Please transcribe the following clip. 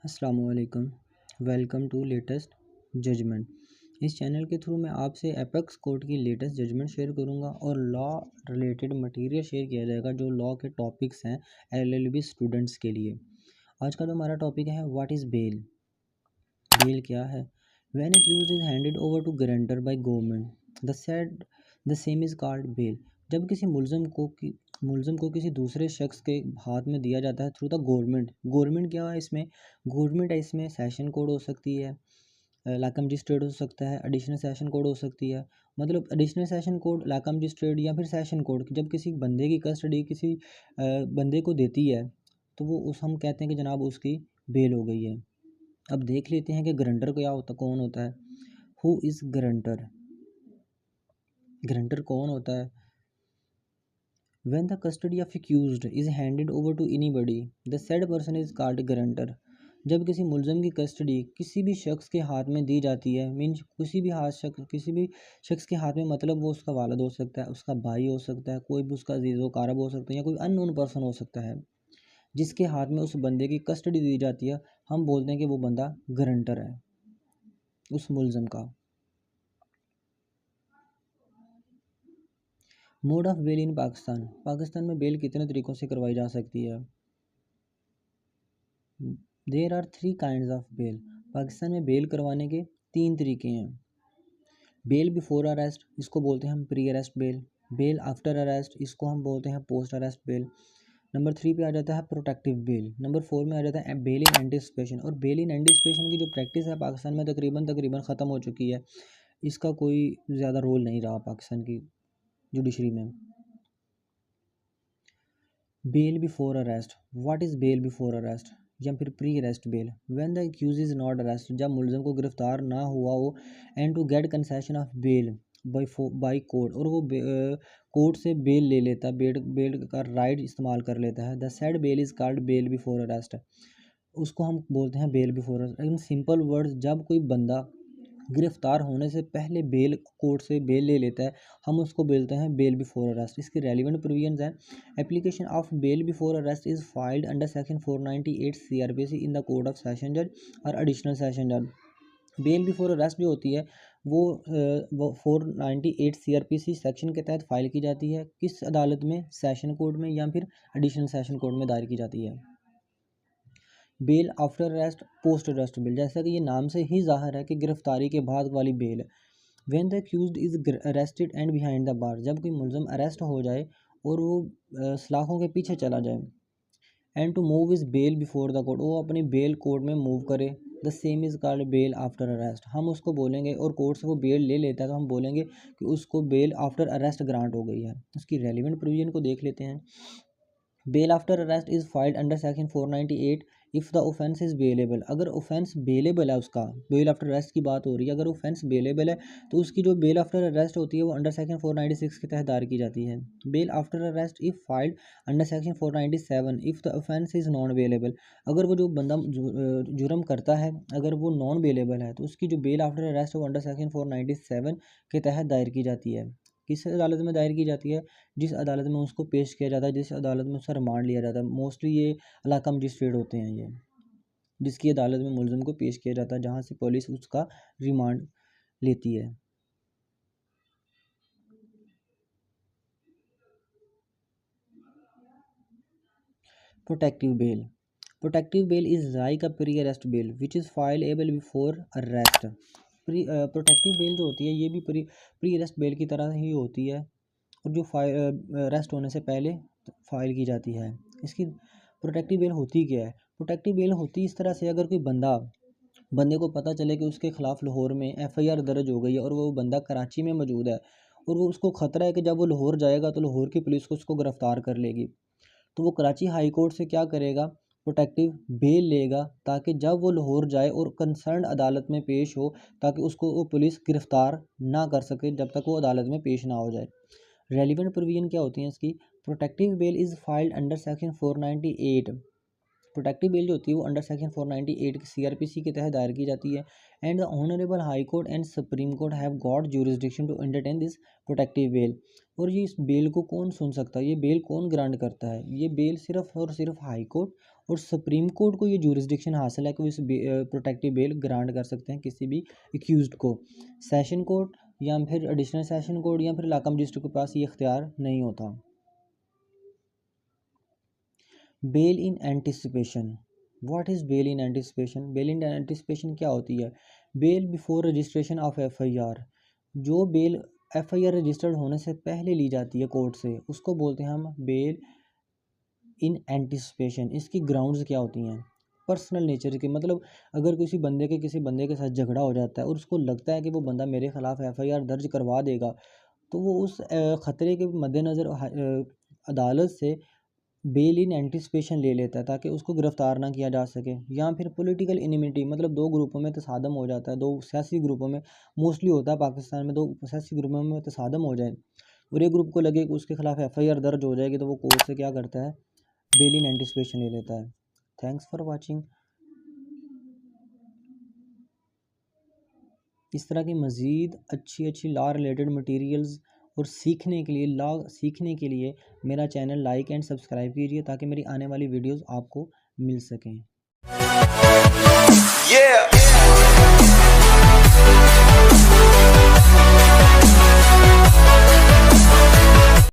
अस्सलामुअलैकुम। Welcome to latest judgment. इस channel के थ्रू मैं आपसे एपेक्स कोर्ट की लेटेस्ट जजमेंट शेयर करूंगा और लॉ रिलेटेड मटेरियल शेयर किया जाएगा जो लॉ के टॉपिक्स हैं एलएलबी स्टूडेंट्स के लिए। आज का जो हमारा टॉपिक है व्हाट इज़ बेल। बेल क्या है? When accused is handed over to guarantor by government the same is called bail. जब किसी मुलज़म को किसी दूसरे शख्स के हाथ में दिया जाता है थ्रू द गवर्नमेंट क्या है इसमें? गवर्नमेंट है इसमें सेशन कोड हो सकती है, लाका मजिस्ट्रेट हो सकता है, एडिशनल सेशन कोड हो सकती है। मतलब additional session code, Laka magistrate या फिर सेशन कोड जब किसी बंदे की कस्टडी किसी बंदे को देती है तो वो उस हम कहते हैं कि जनाब उसकी बेल हो गई है। अब देख लेते हैं कि गारंटर कौन होता है। Who is guarantor? गारंटर कौन होता है? When the custody of accused is handed over to anybody, the said person is called guarantor। जब किसी मुलज़म की कस्टडी किसी भी शख्स के हाथ में दी जाती है, मीन्स किसी भी शख्स के हाथ में, मतलब वो उसका वालिद हो सकता है, उसका भाई हो सकता है, कोई भी उसका अजीज़ कारब हो सकता है या कोई अननोन पर्सन हो सकता है, जिसके हाथ में उस बंदे की कस्टडी दी जाती है, हम बोलते हैं कि वो बंदा गारंटर है उस मुलज़म का। Mode of bail in Pakistan में बेल कितने तरीक़ों से करवाई जा सकती है? There are 3 kinds of bail. Pakistan में बेल करवाने के 3 तरीके हैं। बेल बिफोर अरेस्ट, इसको बोलते हैं हम pre arrest bail. Bail after arrest, इसको हम बोलते हैं पोस्ट अरेस्ट बेल। नंबर 3 पे आ जाता है प्रोटेक्टिव बेल। नंबर 4 में आ जाता है बेल इन एंटिसिपेशन। और बेल इन एंटिसिपेशन की जो प्रैक्टिस है पाकिस्तान में तकरीबन ख़त्म हो चुकी है। इसका कोई ज़्यादा रोल नहीं रहा पाकिस्तान की जुडिशरी में। Bail before arrest, what is bail before arrest या फिर pre arrest bail? When the accuse is not arrest, जब मुलज़म को गिरफ्तार ना हुआ हो, and to get concession of bail by court, और वो कोर्ट से बेल ले लेता है, बेल का राइट इस्तेमाल कर लेता है। The said bail is called bail before arrest, उसको हम बोलते हैं bail before arrest. In simple words, जब कोई बंदा गिरफ्तार होने से पहले कोर्ट से बेल ले लेता है, हम उसको बोलते हैं बेल बिफोर अरेस्ट। इसके रेलिवेंट प्रोविजंस हैं। Application of bail before arrest is filed under section 498 CRPC in the court of session जज और एडिशनल सेशन जज। बेल बिफोर अरेस्ट जो होती है वो 498 CRPC सेक्शन के तहत फाइल की जाती है। किस अदालत में? सेशन कोर्ट में या फिर एडिशनल सेशन कोर्ट में दायर की जाती है। Bail after arrest, post arrest bail, जैसा कि ये नाम से ही जाहिर है कि गिरफ्तारी के बाद वाली bail. When the accused is arrested and behind the bar, जब कोई मुलज़म अरेस्ट हो जाए और वो सलाखों के पीछे चला जाए। And to move is bail before the court, वो अपनी बेल कोर्ट में मूव करे। The same is called bail after arrest, हम उसको बोलेंगे, और कोर्ट से वो बेल ले लेता है तो हम बोलेंगे कि उसको बेल आफ्टर अरेस्ट ग्रांट हो गई है। उसकी रेलिवेंट प्रोविजन को देख लेते हैं। Bail after arrest is filed under section 498 if the offence is bailable. अगर ऑफेंस बेलेबल है, उसका बेल आफ्टर अरेस्ट की बात हो रही है, अगर ऑफेंस बेलेबल है तो उसकी जो बेल आफ्टर अरेस्ट होती है वो अंडर सेक्शन 496 के तहत दायर की जाती है। Bail after arrest if filed under section 497 if the offence is non bailable. अगर वो जो बंदा जुर्म करता है अगर वो नॉन बेलेबल है तो उसकी जो बेल आफ्टर अरेस्ट है वो अंडर सेक्शन 497 के तहत दायर की जाती है। किस अदालत में दायर की जाती है? जिस अदालत में उसको पेश किया जाता है, जिस अदालत में उसका रिमांड लिया जाता है। मोस्टली ये इलाका मजिस्ट्रेट होते हैं, ये जिसकी अदालत में मुलज़िम को पेश किया जाता है, जहाँ से पुलिस उसका रिमांड लेती है। Protective bail is like a pre arrest bail which is fileable before arrest. Protective bail जो होती है ये भी प्री अरेस्ट बेल की तरह ही होती है, और जो अरेस्ट होने से पहले फाइल की जाती है। इसकी प्रोटेक्टिव बेल होती क्या है? प्रोटेक्टिव बेल होती इस तरह से, अगर कोई बंदे को पता चले कि उसके ख़िलाफ़ लाहौर में FIR दर्ज हो गई है और वो बंदा कराची में मौजूद है, और वो उसको ख़तरा है कि जब वो लाहौर जाएगा तो लाहौर की पुलिस को उसको गिरफ़्तार कर लेगी, तो वो कराची हाई कोर्ट से क्या करेगा? प्रोटेक्टिव बेल लेगा, ताकि जब वो लाहौर जाए और कंसर्न अदालत में पेश हो, ताकि उसको वो पुलिस गिरफ़्तार ना कर सके जब तक वो अदालत में पेश ना हो जाए। रेलिवेंट प्रोविजन क्या होती हैं इसकी? Protective bail is filed under section 498। Protective bail जो होती है वो अंडर सेक्शन 498 की CRPC के तहत दायर की जाती है। And the honourable high court and supreme court have got jurisdiction to entertain this protective bail. और ये इस बेल को कौन सुन सकता है? ये बेल कौन ग्रांट करता है? ये बेल सिर्फ और सिर्फ हाई कोर्ट और सुप्रीम कोर्ट को ये जूरिसडिक्शन हासिल है कि वो इस प्रोटेक्टिव बेल ग्रांट कर सकते हैं किसी भी एक्यूज्ड को। सेशन कोर्ट या फिर एडिशनल सेशन कोर्ट या फिर इलाका मजिस्ट्रेट के पास ये इख्तियार नहीं होता। Bail in anticipation, what is bail in anticipation? Bail in anticipation क्या होती है? Bail before registration of FIR, जो बेल एफआईआर रजिस्टर्ड होने से पहले ली जाती है कोर्ट से, उसको बोलते हैं हम बेल इन एंटिसिपेशन। इसकी ग्राउंड्स क्या होती हैं? पर्सनल नेचर के, मतलब अगर किसी बंदे के साथ झगड़ा हो जाता है और उसको लगता है कि वो बंदा मेरे खिलाफ एफआईआर दर्ज करवा देगा, तो वो उस ख़तरे के मद्देनज़र अदालत से बेल इन एंटिसिपेशन ले लेता है ताकि उसको गिरफ़्तार ना किया जा सके। या फिर पॉलिटिकल इनिमिटी, मतलब दो ग्रुपों में तसादम हो जाता है, दो सियासी ग्रुपों में मोस्टली होता है पाकिस्तान में, दो सियासी ग्रुपों में तसादम हो जाए और एक ग्रुप को लगे कि उसके खिलाफ एफआईआर दर्ज हो जाएगी, तो वो कोर्ट से क्या करता है? बेल इन एंटिसिपेशन ले लेता है। Thanks for watching. इस तरह की मज़ीद अच्छी लॉ रिलेटेड मटेरियल्स और सीखने के लिए मेरा चैनल लाइक एंड सब्सक्राइब कीजिए ताकि मेरी आने वाली वीडियोस आपको मिल सकें।